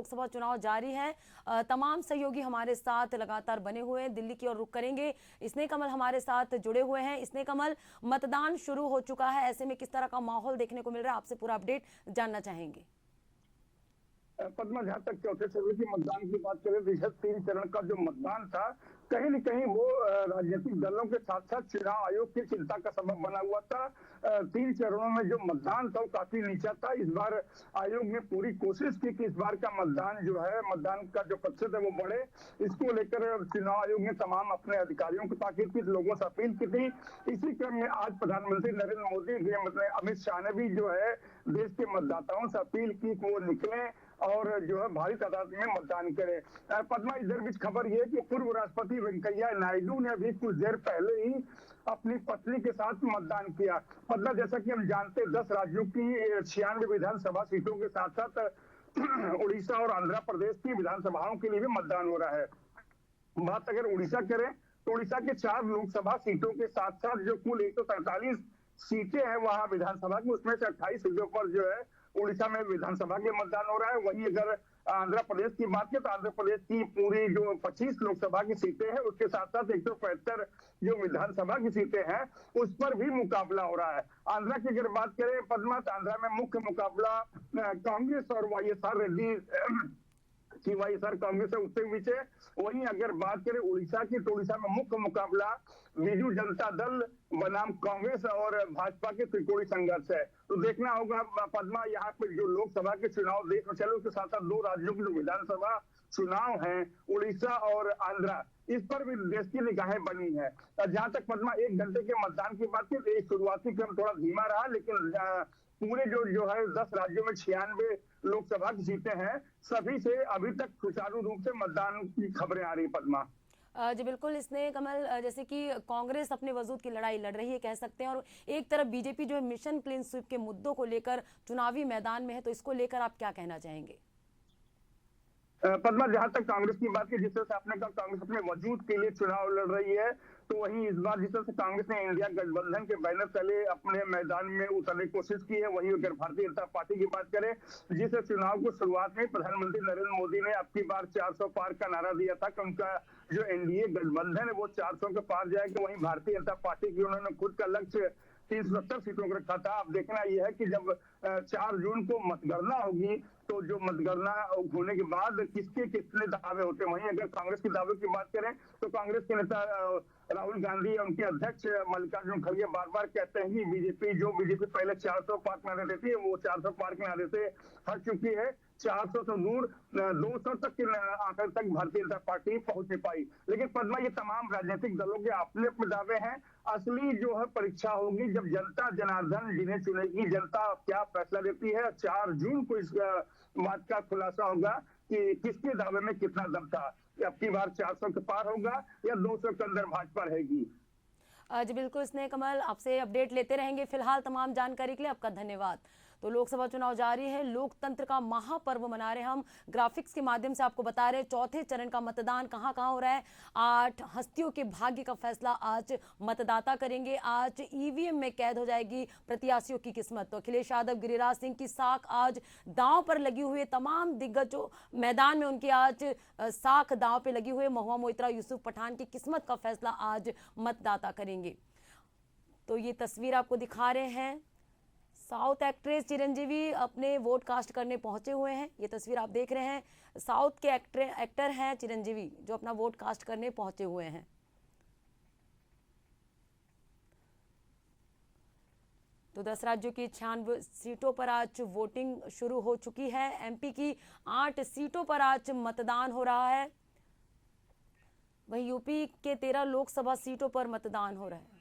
लोकसभा चुनाव जारी है। तमाम सहयोगी हमारे साथ लगातार बने हुए हैं। दिल्ली की ओर रुख करेंगे। स्नेह कमल हमारे साथ जुड़े हुए हैं। स्नेह कमल, मतदान शुरू हो चुका है, ऐसे में किस तरह का माहौल देखने को मिल रहा है, आपसे पूरा अपडेट जानना चाहेंगे। पद्मा, जहाँ तक चौथे चरण की मतदान की बात करें तो यह 3 चरण का जो मतदान था, कहीं न कहीं वो राजनीतिक दलों के साथ साथ चुनाव आयोग की चिंता का सबब बना हुआ था। 3 चरणों में जो मतदान था वो काफी नीचा था। इस बार आयोग ने पूरी कोशिश की कि इस बार का मतदान जो है, मतदान का जो प्रतिशत है वो बढ़े। इसको लेकर चुनाव आयोग ने तमाम अपने अधिकारियों को ताकीद की, लोगों से अपील की थी। इसी क्रम में आज प्रधानमंत्री नरेंद्र मोदी, गृह मंत्री अमित शाह ने भी जो है देश के मतदाताओं से अपील की कि वो निकलें और जो है भारी तादाद में मतदान करें। पद्मा, इधर बीच खबर यह कि पूर्व राष्ट्रपति वेंकैया नायडू ने अभी कुछ देर पहले ही अपनी पत्नी के साथ मतदान किया। पद्मा, जैसा कि हम जानते हैं 10 राज्यों की 96 विधानसभा सीटों के साथ साथ उड़ीसा और आंध्र प्रदेश की विधानसभाओं के लिए भी मतदान हो रहा है। बात अगर उड़ीसा करें तो उड़ीसा के 4 लोकसभा सीटों के साथ साथ जो कुल 143 सीटें हैं वहां विधानसभा की, उसमें से 28 सीटों पर जो है उड़ीसा में विधानसभा के मतदान हो रहा है। वहीं अगर आंध्र प्रदेश की बात करें तो आंध्र प्रदेश की पूरी जो 25 लोकसभा की सीटें हैं उसके साथ साथ 175 जो विधानसभा की सीटें हैं उस पर भी मुकाबला हो रहा है। आंध्र की अगर बात करें पद्मा, तो आंध्र में मुख्य मुकाबला कांग्रेस और वाईएसआर रेड्डी की वाईएसआर कांग्रेस है, उससे बीच है। वहीं अगर बात करें उड़ीसा की तो उड़ीसा में मुख्य मुकाबला बीजू जनता दल बनाम कांग्रेस और भाजपा के त्रिकोणीय संघर्ष है। तो देखना होगा पद्मा, यहाँ पे जो लोकसभा के चुनाव देख चलो, उसके साथ साथ 2 राज्यों के जो विधानसभा चुनाव हैं उड़ीसा और आंध्र, इस पर भी देश की निगाहें बनी है। जहां तक पद्मा 1 घंटे के मतदान की बात की तो शुरुआती क्रम थोड़ा धीमा रहा, लेकिन पूरे जो है 10 राज्यों में 96 लोकसभा की सीटें हैं, सभी से अभी तक सुचारू रूप से मतदान की खबरें आ रही पद्मा। जी बिल्कुल। स्नेह कमल, जैसे कि कांग्रेस अपने वजूद की लड़ाई लड़ रही है कह सकते हैं, और एक तरफ बीजेपी जो है मिशन क्लीन स्वीप के मुद्दों को लेकर चुनावी मैदान में है, तो इसको लेकर आप क्या कहना चाहेंगे? पद्मा, जहां तक कांग्रेस की बात की, जिस तरह से आपने कहा कांग्रेस अपने वजूद के लिए चुनाव लड़ रही है, तो वहीं इस बार जिस तरह से कांग्रेस ने इंडिया गठबंधन के बैनर तले अपने मैदान में उतरने की कोशिश की है, वहीं अगर भारतीय जनता पार्टी की बात करें, जिस चुनाव को शुरुआत में प्रधानमंत्री नरेंद्र मोदी ने अब की बार 400 पार का नारा दिया था कि उनका जो एनडीए गठबंधन है वो 400 के पार जाएगा। वहीं भारतीय जनता पार्टी की उन्होंने खुद का लक्ष्य 370 सीटों का रखा था। अब देखना यह है कि जब 4 जून को मतगणना होगी तो जो मतगणना होने के बाद किसके कितने दावे होते हैं। वहीं अगर कांग्रेस के दावे की बात करें तो कांग्रेस के नेता राहुल गांधी और उनके अध्यक्ष मल्लिकार्जुन खड़गे बार बार कहते हैं कि बीजेपी पहले 400 पार के नारे देती है, वो 400 पार के नारे से हट चुकी है। 400 से दूर 200 तक के आंकड़े तक भारतीय जनता पार्टी पहुंच नहीं पाई। लेकिन पद्मा, ये तमाम राजनीतिक दलों के अपने अपने दावे हैं। असली जो है परीक्षा होगी जब जनता जनार्दन जिन्हें चुनेगी, जनता क्या फैसला देती है। 4 जून को इस बात का खुलासा होगा कि किसके दावे में कितना दम था। अब की बार 400 के पार होगा या 200 के अंदर भाजपा रहेगी। जी बिल्कुल स्नेह कमल, आपसे अपडेट लेते रहेंगे। फिलहाल तमाम जानकारी के लिए आपका धन्यवाद। तो लोकसभा चुनाव जारी है, लोकतंत्र का महापर्व मना रहे हम। ग्राफिक्स के माध्यम से आपको बता रहे चौथे चरण का मतदान कहां कहां हो रहा है। 8 हस्तियों के भाग्य का फैसला आज मतदाता करेंगे। आज ईवीएम में कैद हो जाएगी प्रत्याशियों की किस्मत। तो अखिलेश यादव, गिरिराज सिंह की साख आज दांव पर लगी हुई है। तमाम दिग्गजों मैदान में उनकी आज साख दांव पे लगी हुई है। महुआ मोइत्रा, यूसुफ पठान की किस्मत का फैसला आज मतदाता करेंगे। तो ये तस्वीर आपको दिखा रहे हैं, साउथ एक्ट्रेस चिरंजीवी अपने वोट कास्ट करने पहुंचे हुए हैं। ये तस्वीर आप देख रहे हैं, साउथ के एक्टर हैं चिरंजीवी जो अपना वोट कास्ट करने पहुंचे हुए हैं। तो 10 राज्यों की 96 सीटों पर आज वोटिंग शुरू हो चुकी है। एमपी की 8 सीटों पर आज मतदान हो रहा है। वहीं यूपी के 13 लोकसभा सीटों पर मतदान हो रहा है।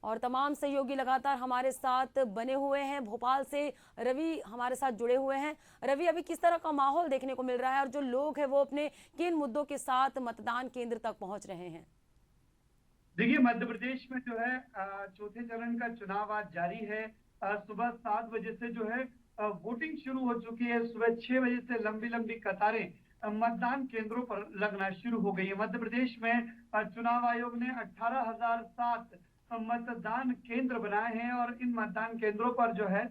और तमाम सहयोगी लगातार हमारे साथ बने हुए हैं। भोपाल से रवि हमारे साथ जुड़े हुए हैं। रवि, अभी किस तरह का माहौल देखने को मिल रहा है और जो लोग हैं वो अपने किन मुद्दों के साथ मतदान केंद्र तक पहुंच रहे हैं? देखिए, मध्य प्रदेश में जो है चौथे चरण का चुनाव आज जारी है। सुबह 7 बजे से जो है वोटिंग शुरू हो चुकी है। सुबह 6 बजे से लंबी लंबी कतारें मतदान केंद्रों पर लगना शुरू हो गई है। मध्य प्रदेश में चुनाव आयोग ने 18,007 मतदान केंद्र बनाए हैं और इन मतदान केंद्रों पर जो है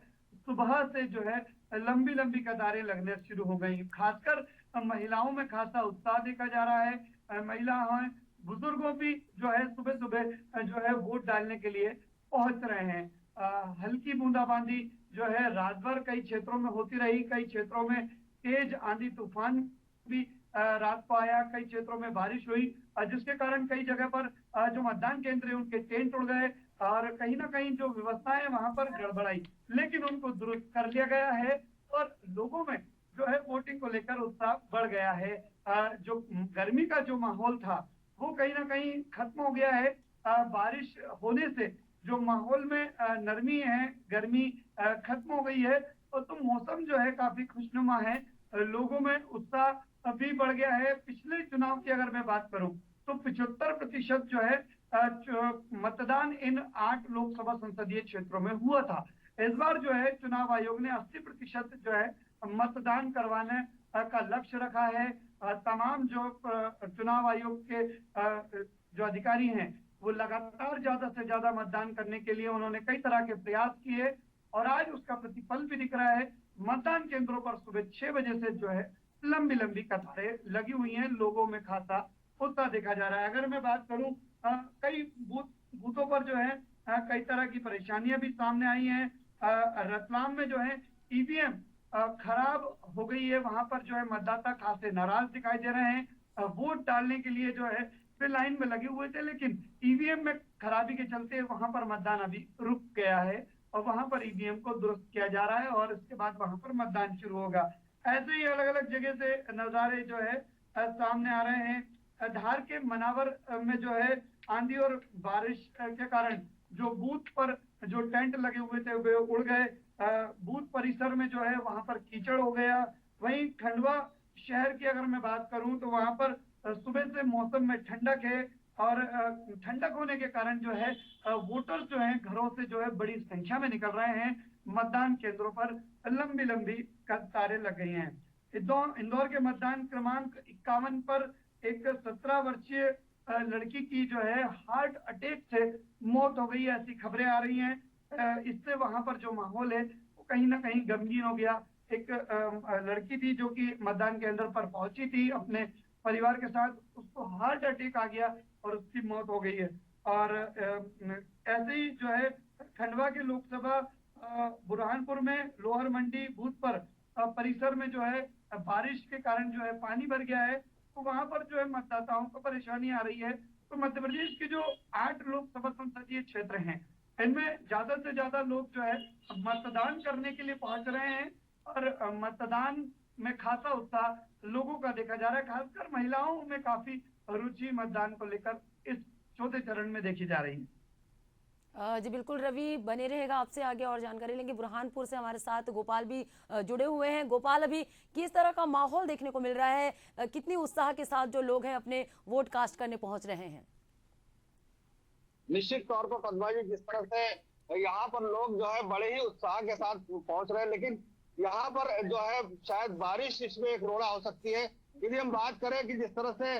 सुबह से जो है लंबी लंबी कतारें लगने शुरू हो गई। खासकर महिलाओं में खासा उत्साह देखा जा रहा है। महिलाएं, बुजुर्गों भी जो है सुबह सुबह जो है वोट डालने के लिए पहुंच रहे हैं। हल्की बूंदाबांदी जो है रात भर कई क्षेत्रों में होती रही। कई क्षेत्रों में तेज आंधी तूफान भी रात को आया। कई क्षेत्रों में बारिश हुई, जिसके कारण कई जगह पर जो मतदान केंद्र है उनके टेंट उड़ गए और कहीं ना कहीं जो व्यवस्थाएं वहां पर गड़बड़ाई, लेकिन उनको दुरुस्त कर लिया गया है और लोगों में जो है वोटिंग को लेकर उत्साह बढ़ गया है। जो गर्मी का जो माहौल था वो कहीं ना कहीं खत्म हो गया है। बारिश होने से जो माहौल में नरमी है, गर्मी खत्म हो गई है और तो मौसम जो है काफी खुशनुमा है। लोगों में उत्साह भी बढ़ गया है। पिछले चुनाव की अगर मैं बात करूं तो 75% जो है मतदान इन 8 लोकसभा संसदीय क्षेत्रों में हुआ था। इस बार जो है चुनाव आयोग ने 80% जो है मतदान करवाने का लक्ष्य रखा है। तमाम जो चुनाव आयोग के जो अधिकारी हैं वो लगातार ज्यादा से ज्यादा मतदान करने के लिए उन्होंने कई तरह के प्रयास किए और आज उसका प्रतिफल भी दिख रहा है। मतदान केंद्रों पर सुबह 6 बजे से जो है लंबी लंबी कतारें लगी हुई हैं। लोगों में खासा उत्साह देखा जा रहा है। अगर मैं बात करूं कई बूथों पर जो है कई तरह की परेशानियां भी सामने आई हैं। रतलाम में जो है ईवीएम खराब हो गई है। वहां पर जो है मतदाता खासे नाराज दिखाई दे रहे हैं। वोट डालने के लिए जो है वे लाइन में लगे हुए थे, लेकिन ईवीएम में खराबी के चलते वहां पर मतदान अभी रुक गया है और वहां पर ईवीएम को दुरुस्त किया जा रहा है और इसके बाद वहां पर मतदान शुरू होगा। ऐसे ही अलग अलग जगह से नजारे जो है सामने आ रहे हैं। धार के मनावर में जो है आंधी और बारिश के कारण जो बूथ पर जो टेंट लगे हुए थे वे उड़ गए। बूथ परिसर में जो है वहां पर कीचड़ हो गया। वहीं खंडवा शहर की अगर मैं बात करूं तो वहां पर सुबह से मौसम में ठंडक है और ठंडक होने के कारण जो है वोटर्स जो हैं घरों से जो है बड़ी संख्या में निकल रहे हैं। मतदान केंद्रों पर लंबी लंबी कतारें लग गई हैं। इंदौर के मतदान क्रमांक 51 पर एक 17 वर्षीय लड़की की जो है हार्ट अटैक से मौत हो गई, ऐसी खबरें आ रही हैं। इससे वहां पर जो माहौल है वो कहीं ना कहीं गमगीन हो गया। एक लड़की थी जो कि मतदान केंद्र पर पहुंची थी अपने परिवार के साथ, उसको हार्ट अटैक आ गया और उसकी मौत हो गई है। और ऐसे ही जो है खंडवा के लोकसभा बुरहानपुर में लोहर मंडी बूथ पर परिसर में जो है बारिश के कारण जो है पानी भर गया है, तो वहां पर जो है मतदाताओं को परेशानी आ रही है। तो मध्य प्रदेश के जो 8 लोकसभा संसदीय क्षेत्र हैं इनमें ज्यादा से ज्यादा लोग जो है मतदान करने के लिए पहुंच रहे हैं और मतदान में खासा उत्साह लोगों का देखा जा रहा है। खासकर महिलाओं में काफी रुचि मतदान को लेकर इस चौथे चरण में देखी जा रही है। जी बिल्कुल रवि, बने रहेगा, आपसे आगे और जानकारी लेंगे। बुरहानपुर से हमारे साथ गोपाल भी जुड़े हुए हैं। गोपाल, अभी किस तरह का माहौल देखने को मिल रहा है, कितनी उत्साह के साथ जो लोग हैं अपने वोट कास्ट करने पहुंच रहे हैं? निश्चित तौर पर पद्मा जी, जिस तरह से यहाँ पर लोग जो है बड़े ही उत्साह के साथ पहुंच रहे हैं, लेकिन यहाँ पर जो है शायद बारिश इसमें एक रोड़ा हो सकती है। यदि हम बात करें कि जिस तरह से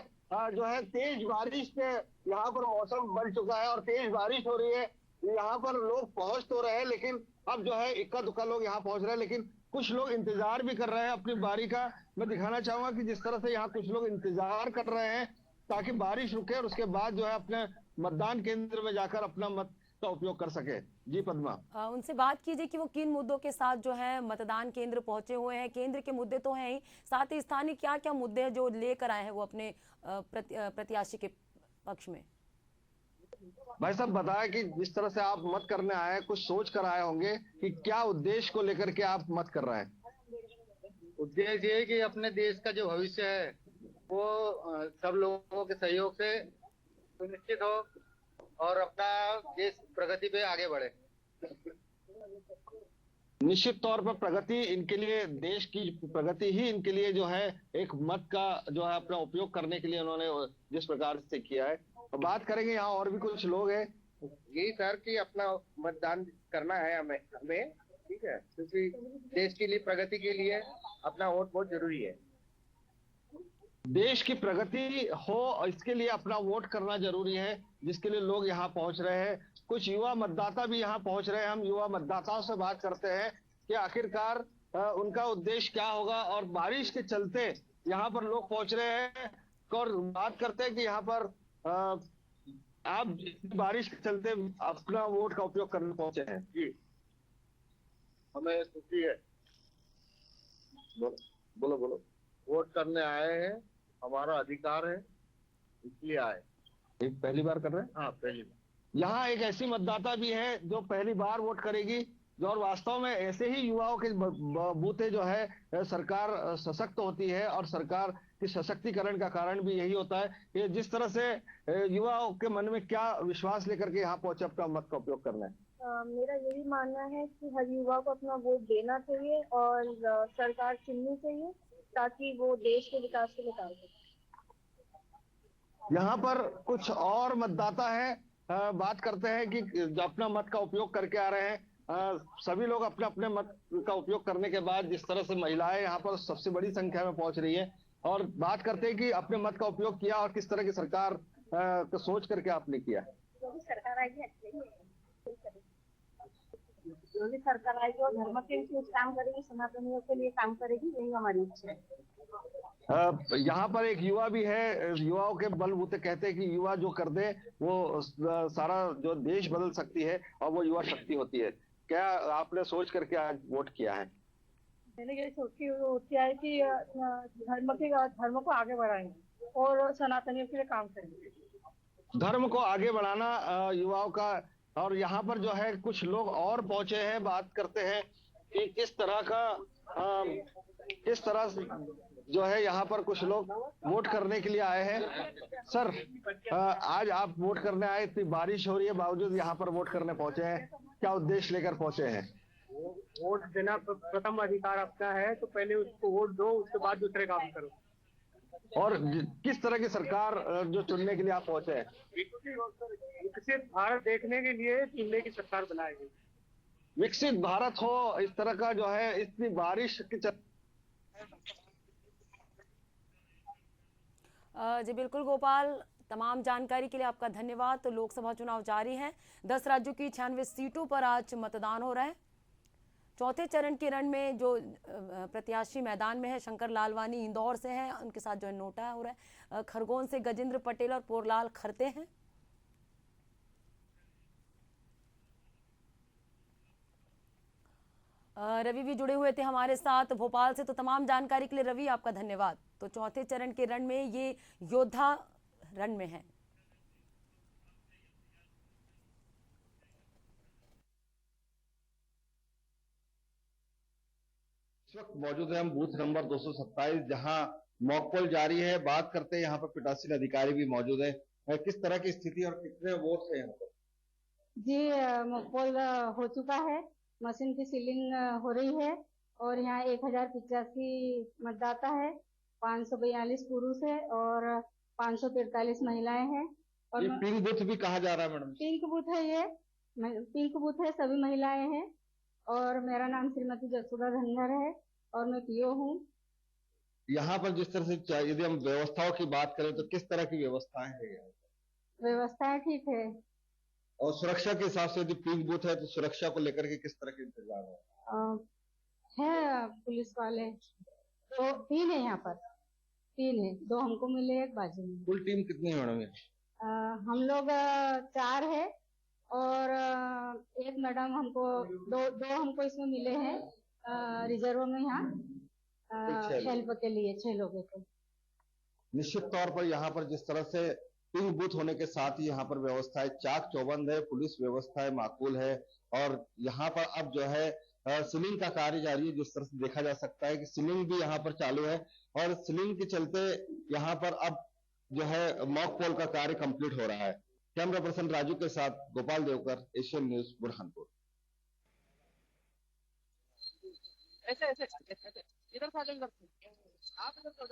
जो है तेज बारिश से यहाँ पर मौसम बन चुका है और तेज बारिश हो रही है, यहाँ पर लोग पहुंच तो रहे हैं, लेकिन अब जो है इक्का दुक्का लोग यहाँ पहुंच रहे हैं, लेकिन कुछ लोग इंतजार भी कर रहे हैं अपनी बारी का। मैं दिखाना चाहूंगा कि जिस तरह से यहाँ कुछ लोग इंतजार कर रहे हैं ताकि बारिश रुके और उसके बाद जो है अपने मतदान केंद्र में जाकर अपना मत का उपयोग कर सके। जी पद्मा, उनसे बात कीजिए कि वो किन मुद्दों के साथ जो है मतदान केंद्र पहुंचे हुए हैं। केंद्र के मुद्दे तो हैं ही, साथ ही स्थानीय क्या क्या मुद्दे हैं जो लेकर आए हैं वो अपने प्रत्याशी के पक्ष में? भाई साहब बताया कि जिस तरह से आप मत करने आए हैं, कुछ सोच कर आए होंगे कि क्या उद्देश्य को लेकर के आप मत कर रहे हैं। उद्देश्य ये है कि अपने देश का जो भविष्य है वो सब लोगों के सहयोग से सुनिश्चित हो और अपना देश प्रगति पे आगे बढ़े। निश्चित तौर पर प्रगति इनके लिए, देश की प्रगति ही इनके लिए जो है एक मत का जो है अपना उपयोग करने के लिए उन्होंने जिस प्रकार से किया है। और बात करेंगे यहाँ और भी कुछ लोग हैं। यही सर कि अपना मतदान करना है हमें, ठीक है, क्योंकि देश के लिए प्रगति के लिए अपना वोट बहुत जरूरी है। देश की प्रगति हो इसके लिए अपना वोट करना जरूरी है, जिसके लिए लोग यहाँ पहुंच रहे हैं। कुछ युवा मतदाता भी यहाँ पहुंच रहे हैं। हम युवा मतदाताओं से बात करते हैं कि आखिरकार उनका उद्देश्य क्या होगा, और बारिश के चलते यहाँ पर लोग पहुंच रहे हैं। और बात करते हैं कि यहाँ पर आप बारिश के चलते अपना वोट का उपयोग करने पहुंचे हैं। जी, हमें खुशी है। बोलो बोलो। वोट करने आए हैं, हमारा अधिकार है, इसलिए आए। पहली बार कर रहे हैं? हाँ, पहली बार। यहाँ एक ऐसी मतदाता भी है जो पहली बार वोट करेगी, जो और वास्तव में ऐसे ही युवाओं के बूते जो है सरकार सशक्त होती है, और सरकार के सशक्तिकरण का कारण भी यही होता है कि जिस तरह से युवाओं के मन में क्या विश्वास लेकर के यहाँ पहुंचे अपना मत का उपयोग करना है। मेरा यही मानना है कि हर युवा को अपना वोट देना चाहिए और सरकार चुननी चाहिए ताकि वो देश के विकास के लिए काम करे। यहाँ पर कुछ और मतदाता हैं, बात करते हैं कि जो अपना मत का उपयोग करके आ रहे हैं। सभी लोग अपने अपने मत का उपयोग करने के बाद जिस तरह से महिलाएं यहाँ पर सबसे बड़ी संख्या में पहुंच रही है, और बात करते हैं कि अपने मत का उपयोग किया और किस तरह की सरकार को सोच करके आपने किया। जो भी सरकार आएगी अच्छी ही जो भी सरकार आएगी और धर्म के लिए काम करेगी, सनातनियों के लिए काम करेगी, यही हमारी इच्छा है। यहाँ पर एक युवा भी है, युवाओं के बलबूते कहते हैं कि युवा जो कर दे वो सारा जो देश बदल सकती है, और वो युवा शक्ति होती है। क्या आपने सोच करके आज वोट किया है? मैंने ये सोची है कि धर्म को आगे बढ़ाएंगे और सनातनियों के लिए काम करेंगे। धर्म को आगे बढ़ाना युवाओं का। और यहाँ पर जो है कुछ लोग और पहुंचे हैं, बात करते हैं कि किस तरह जो है यहाँ पर कुछ लोग वोट करने के लिए आए हैं। सर, आज आप वोट करने आए, इतनी बारिश हो रही है, बावजूद यहाँ पर वोट करने पहुंचे हैं, क्या उद्देश्य लेकर पहुंचे हैं? वोट देना प्रथम अधिकार अपना है, तो पहले उसको वोट दो, उसके बाद दूसरे काम करो। और किस तरह की सरकार जो चुनने के लिए आप पहुंचे हैं? विकसित भारत देखने के लिए चुनने की सरकार बनाई गई। विकसित भारत हो, इस तरह का जो है, इतनी बारिश की जी बिल्कुल गोपाल, तमाम जानकारी के लिए आपका धन्यवाद। तो लोकसभा चुनाव जारी है, 10 राज्यों की 96 सीटों पर आज मतदान हो रहा है। चौथे चरण के रण में जो प्रत्याशी मैदान में है, शंकर लालवानी इंदौर से हैं, उनके साथ जो है नोटा हो रहा है। खरगोन से गजेंद्र पटेल और पोरलाल खरते हैं। रवि भी जुड़े हुए थे हमारे साथ भोपाल से। तो तमाम जानकारी के लिए रवि आपका धन्यवाद। तो चौथे चरण के रण में ये योद्धा रण में है। इस वक्त मौजूद है हम बूथ नंबर 227, जहां मॉक पोल जारी है। बात करते हैं, यहाँ पर पीठासीन अधिकारी भी मौजूद है। किस तरह की स्थिति और कितने वोट है यहाँ पर? जी, मॉक पोल हो चुका है, मशीन की सीलिंग हो रही है और यहाँ 1085 मतदाता है, 542 पुरुष है और 543 महिलाएं हैं। और ये पिंक बूथ भी कहा जा रहा है मैडम? पिंक बूथ है, ये पिंक बूथ है, सभी महिलाएं हैं। और मेरा नाम श्रीमती जसुदा धनगर है और मैं पीओ हूँ। यहाँ पर जिस तरह से यदि हम व्यवस्थाओं की बात करें तो किस तरह की व्यवस्थाएं हैं? व्यवस्थाएं ठीक है। और सुरक्षा के हिसाब से यदि पिंक बूथ है तो सुरक्षा को लेकर के किस तरह के इंतजाम है? पुलिस वाले तो 3 है, यहाँ पर 3 है, 2 हमको मिले, 1 बाजू में। कुल टीम कितनी है मैडम? हम लोग 4 है और 1 मैडम हमको दो हमको इसमें मिले हैं रिजर्व में, यहाँ हेल्प के लिए 6 लोगों को। निश्चित तौर पर यहाँ पर जिस तरह से पिंक बूथ होने के साथ ही यहाँ पर व्यवस्थाएं चाक चौबंद है, पुलिस व्यवस्थाएं माकूल है, और यहाँ पर अब जो है सीलिंग का कार्य जारी है। जिस तरह से देखा जा सकता है कि सीलिंग भी यहाँ पर चालू है, और सीलिंग के चलते यहाँ पर अब जो है मॉक पोल का कार्य कंप्लीट हो रहा है। कैमरा पर्सन राजू के साथ गोपाल देवकर, एशियन न्यूज, बुरहानपुर। ऐसे ऐसे इधर से आप इधर